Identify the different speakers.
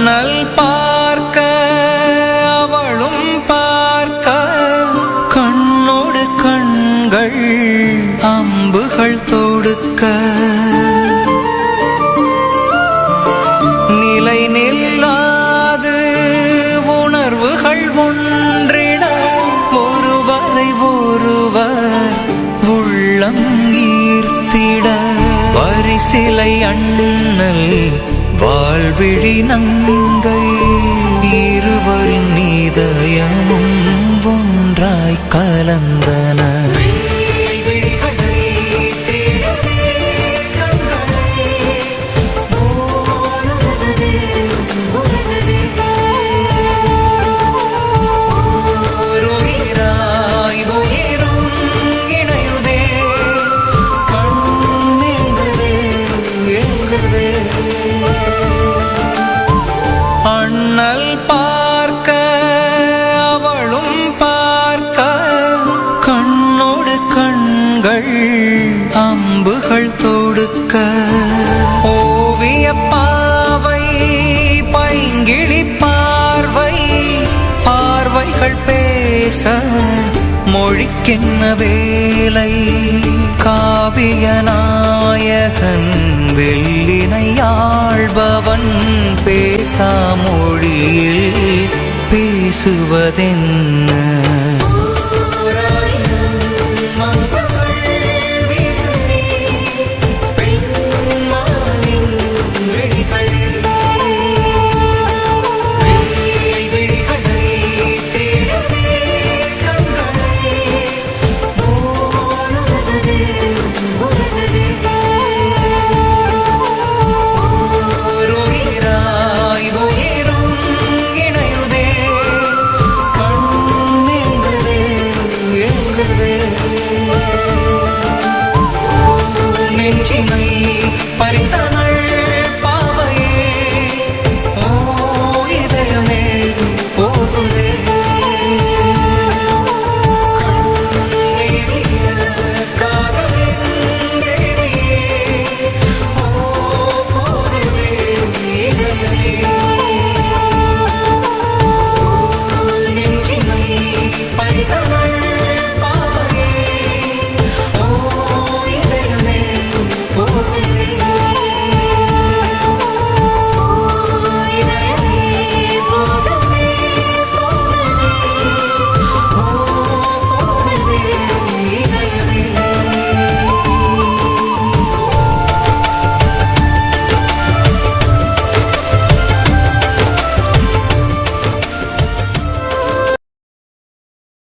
Speaker 1: அண்ணல் பார்க்க அவளும் பார்க்க கண்ணோடு கண்கள் அம்புகள் தொடுக்க நிலை நில்லாது உணர்வுகள் ஒன்றிட ஒருவரை ஒருவர் உள்ளம் ஈர்த்திட வரிசிலை அண்ணல் வாழ்விழி நங்கை இருவரின் இதயமும் ஒன்றாய் கலந்தன. அண்ணல் பார்க்க அவளும் பார்க்க கண்ணோடு கண்கள் அம்புகள் தொடுக்க ஓவிய பாவை பைங்கிழி பார்வை பார்வைகள் பேச மொழிக்கென்ன வேலை காவிய நாயகன் வெள்ளினை ஆள்பவன் பேசா மொழியில் பேசுவதென்ன.